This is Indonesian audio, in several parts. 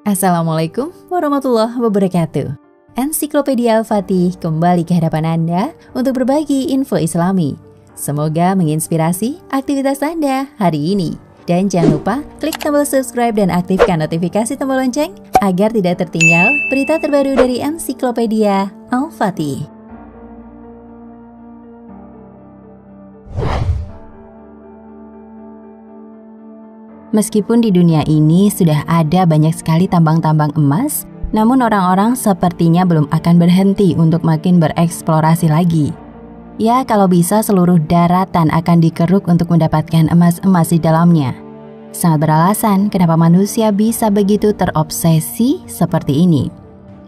Assalamualaikum warahmatullahi wabarakatuh. Ensiklopedia Al-Fatih kembali ke hadapan Anda untuk berbagi info Islami. Semoga menginspirasi aktivitas Anda hari ini. Dan jangan lupa klik tombol subscribe dan aktifkan notifikasi tombol lonceng agar tidak tertinggal berita terbaru dari Ensiklopedia Al-Fatih. Meskipun di dunia ini sudah ada banyak sekali tambang-tambang emas, namun orang-orang sepertinya belum akan berhenti untuk makin bereksplorasi lagi. Ya, kalau bisa seluruh daratan akan dikeruk untuk mendapatkan emas-emas di dalamnya. Sangat beralasan kenapa manusia bisa begitu terobsesi seperti ini.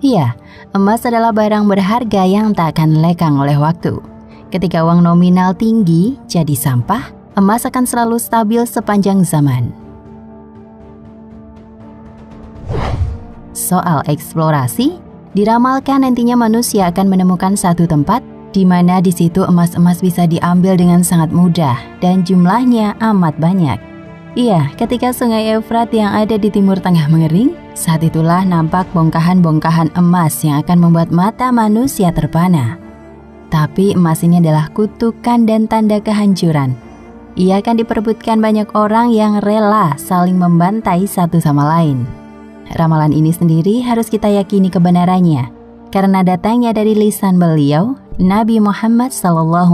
Iya, emas adalah barang berharga yang tak akan lekang oleh waktu. Ketika uang nominal tinggi jadi sampah, emas akan selalu stabil sepanjang zaman. Soal eksplorasi, diramalkan nantinya manusia akan menemukan satu tempat di mana di situ emas-emas bisa diambil dengan sangat mudah dan jumlahnya amat banyak. Iya, ketika sungai Efrat yang ada di timur tengah mengering, saat itulah nampak bongkahan-bongkahan emas yang akan membuat mata manusia terpana. Tapi emas ini adalah kutukan dan tanda kehancuran. Ia akan diperebutkan banyak orang yang rela saling membantai satu sama lain. Ramalan ini sendiri harus kita yakini kebenarannya, karena datangnya dari lisan beliau, Nabi Muhammad SAW.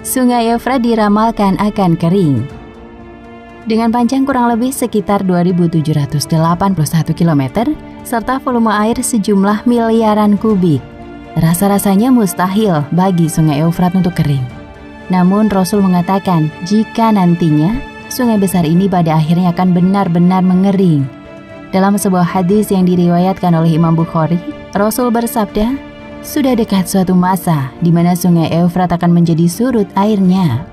Sungai Efrat diramalkan akan kering. Dengan panjang kurang lebih sekitar 2.781 km, serta volume air sejumlah miliaran kubik. Rasa-rasanya mustahil bagi sungai Efrat untuk kering. Namun Rasul mengatakan jika nantinya sungai besar ini pada akhirnya akan benar-benar mengering. Dalam sebuah hadis yang diriwayatkan oleh Imam Bukhari, Rasul bersabda, sudah dekat suatu masa di mana sungai Efrat akan menjadi surut airnya.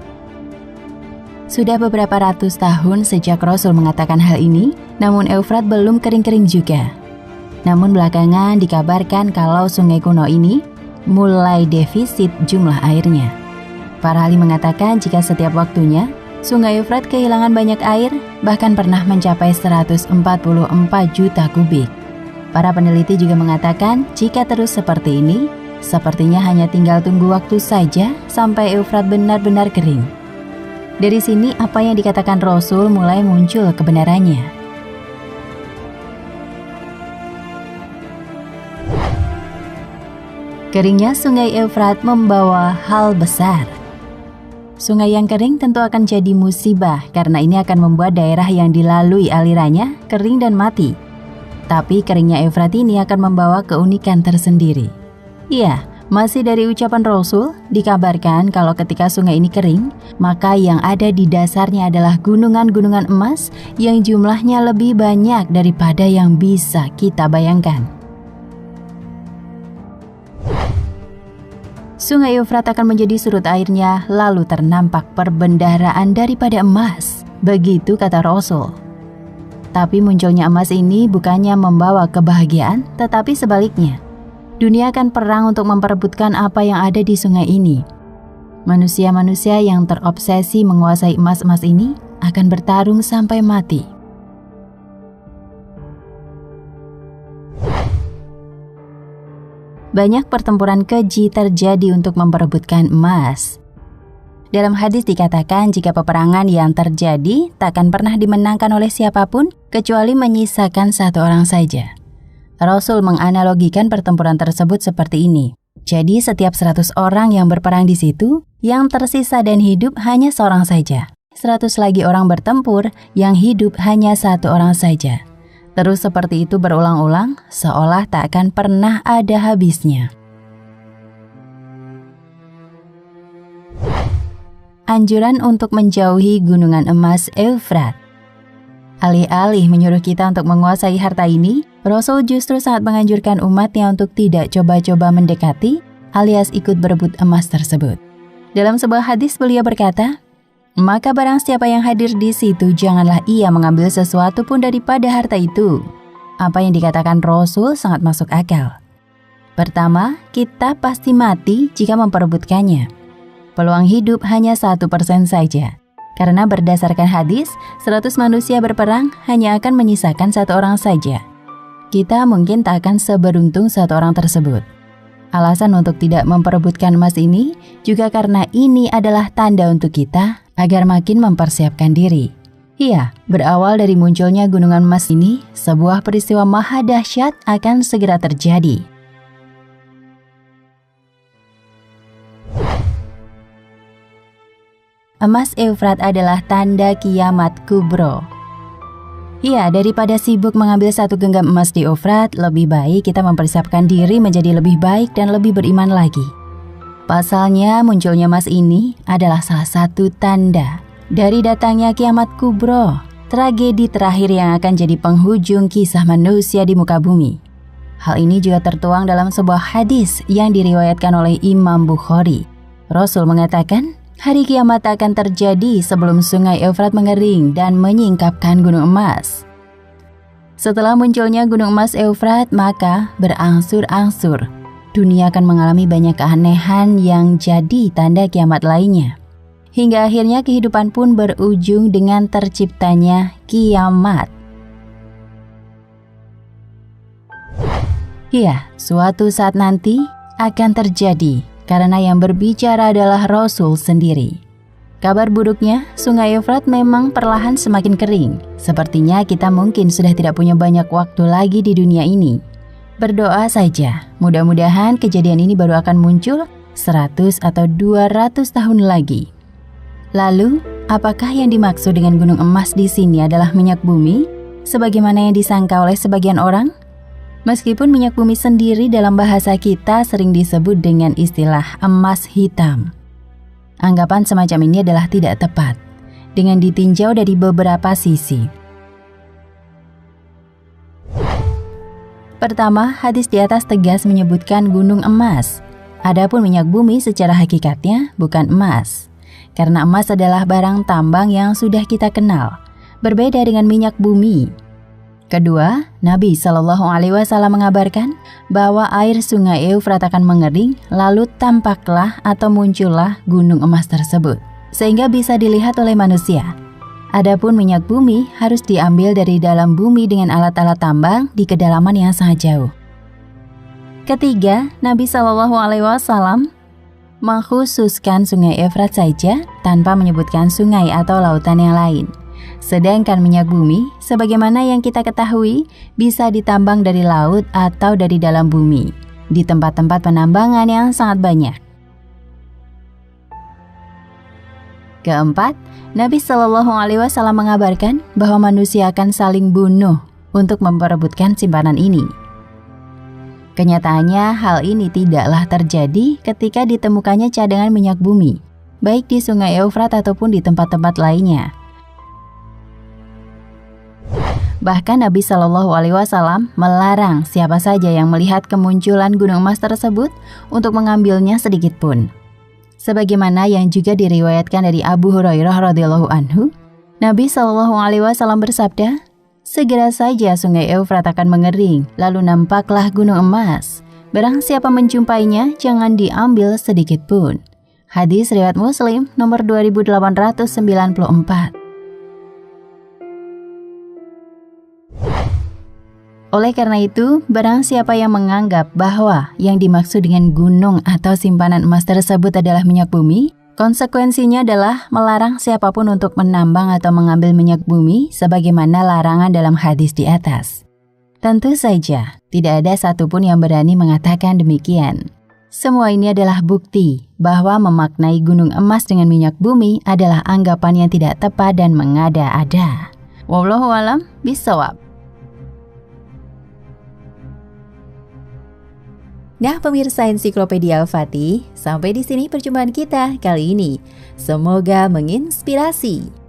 Sudah beberapa ratus tahun sejak Rasul mengatakan hal ini, namun Efrat belum kering-kering juga. Namun belakangan dikabarkan kalau sungai kuno ini mulai defisit jumlah airnya. Para ahli mengatakan jika setiap waktunya sungai Efrat kehilangan banyak air, bahkan pernah mencapai 144 juta kubik. Para peneliti juga mengatakan jika terus seperti ini, sepertinya hanya tinggal tunggu waktu saja sampai Efrat benar-benar kering. Dari sini apa yang dikatakan Rasul mulai muncul kebenarannya. Keringnya sungai Efrat membawa hal besar. Sungai yang kering tentu akan jadi musibah karena ini akan membuat daerah yang dilalui alirannya kering dan mati. Tapi keringnya Efrat ini akan membawa keunikan tersendiri. Iya, masih dari ucapan Rasul, dikabarkan kalau ketika sungai ini kering, maka yang ada di dasarnya adalah gunungan-gunungan emas yang jumlahnya lebih banyak daripada yang bisa kita bayangkan. Sungai Efrat akan menjadi surut airnya, lalu ternampak perbendaharaan daripada emas. Begitu kata Rasul. Tapi munculnya emas ini bukannya membawa kebahagiaan, tetapi sebaliknya. Dunia akan perang untuk memperebutkan apa yang ada di sungai ini. Manusia-manusia yang terobsesi menguasai emas-emas ini akan bertarung sampai mati. Banyak pertempuran keji terjadi untuk memperebutkan emas. Dalam hadis dikatakan jika peperangan yang terjadi takkan pernah dimenangkan oleh siapapun kecuali menyisakan satu orang saja. Rasul menganalogikan pertempuran tersebut seperti ini. Jadi setiap 100 orang yang berperang di situ, yang tersisa dan hidup hanya seorang saja. 100 lagi orang bertempur, yang hidup hanya satu orang saja. Terus seperti itu berulang-ulang, seolah tak akan pernah ada habisnya. Anjuran untuk menjauhi gunungan emas Efrat. Alih-alih menyuruh kita untuk menguasai harta ini, Rasul justru sangat menganjurkan umatnya untuk tidak coba-coba mendekati alias ikut berebut emas tersebut. Dalam sebuah hadis beliau berkata, maka barang siapa yang hadir di situ, janganlah ia mengambil sesuatu pun daripada harta itu. Apa yang dikatakan Rasul sangat masuk akal. Pertama, kita pasti mati jika memperebutkannya. peluang hidup hanya 1% saja. Karena berdasarkan hadis, 100 manusia berperang hanya akan menyisakan 1 orang saja. Kita mungkin tak akan seberuntung 1 orang tersebut. Alasan untuk tidak memperebutkan emas ini juga karena ini adalah tanda untuk kita agar makin mempersiapkan diri. Iya, berawal dari munculnya gunungan emas ini, sebuah peristiwa maha dahsyat akan segera terjadi. Emas Efrat adalah tanda kiamat kubro. Iya, daripada sibuk mengambil 1 genggam emas di Efrat, lebih baik kita mempersiapkan diri menjadi lebih baik dan lebih beriman lagi. Pasalnya, munculnya emas ini adalah salah satu tanda dari datangnya kiamat kubro, tragedi terakhir yang akan jadi penghujung kisah manusia di muka bumi. Hal ini juga tertuang dalam sebuah hadis yang diriwayatkan oleh Imam Bukhari. Rasul mengatakan, hari kiamat akan terjadi sebelum sungai Efrat mengering dan menyingkapkan gunung emas. Setelah munculnya gunung emas Efrat, maka berangsur-angsur dunia akan mengalami banyak keanehan yang jadi tanda kiamat lainnya. Hingga akhirnya kehidupan pun berujung dengan terciptanya kiamat. Iya, suatu saat nanti akan terjadi karena yang berbicara adalah Rasul sendiri. Kabar buruknya, sungai Efrat memang perlahan semakin kering. Sepertinya kita mungkin sudah tidak punya banyak waktu lagi di dunia ini. Berdoa saja, mudah-mudahan kejadian ini baru akan muncul 100 atau 200 tahun lagi. Lalu, apakah yang dimaksud dengan gunung emas di sini adalah minyak bumi, sebagaimana yang disangka oleh sebagian orang? Meskipun minyak bumi sendiri dalam bahasa kita sering disebut dengan istilah emas hitam. Anggapan semacam ini adalah tidak tepat, dengan ditinjau dari beberapa sisi. Pertama, hadis di atas tegas menyebutkan gunung emas. Adapun minyak bumi secara hakikatnya bukan emas. Karena emas adalah barang tambang yang sudah kita kenal, berbeda dengan minyak bumi. Kedua, Nabi SAW mengabarkan bahwa air sungai Efrat akan mengering, lalu tampaklah atau muncullah gunung emas tersebut, sehingga bisa dilihat oleh manusia. Adapun minyak bumi harus diambil dari dalam bumi dengan alat-alat tambang di kedalaman yang sangat jauh. Ketiga, Nabi SAW mengkhususkan sungai Efrat saja tanpa menyebutkan sungai atau lautan yang lain. Sedangkan minyak bumi, sebagaimana yang kita ketahui, bisa ditambang dari laut atau dari dalam bumi, di tempat-tempat penambangan yang sangat banyak. Keempat, Nabi SAW mengabarkan bahwa manusia akan saling bunuh untuk memperebutkan simpanan ini. Kenyataannya, hal ini tidaklah terjadi ketika ditemukannya cadangan minyak bumi, baik di sungai Efrat ataupun di tempat-tempat lainnya. Bahkan Nabi SAW melarang siapa saja yang melihat kemunculan gunung emas tersebut untuk mengambilnya sedikit pun. Sebagaimana yang juga diriwayatkan dari Abu Hurairah radhiyallahu anhu, Nabi SAW bersabda, segera saja sungai Efrat akan mengering, lalu nampaklah gunung emas. Barang siapa menjumpainya, jangan diambil sedikit pun. Hadis riwayat Muslim nomor 2894. Oleh karena itu, barang siapa yang menganggap bahwa yang dimaksud dengan gunung atau simpanan emas tersebut adalah minyak bumi, konsekuensinya adalah melarang siapapun untuk menambang atau mengambil minyak bumi sebagaimana larangan dalam hadis di atas. Tentu saja, tidak ada satupun yang berani mengatakan demikian. Semua ini adalah bukti bahwa memaknai gunung emas dengan minyak bumi adalah anggapan yang tidak tepat dan mengada-ada. Wallahu a'lam bishawab. Nah, pemirsa Ensiklopedia Al-Fatih, sampai di sini perjumpaan kita kali ini. Semoga menginspirasi.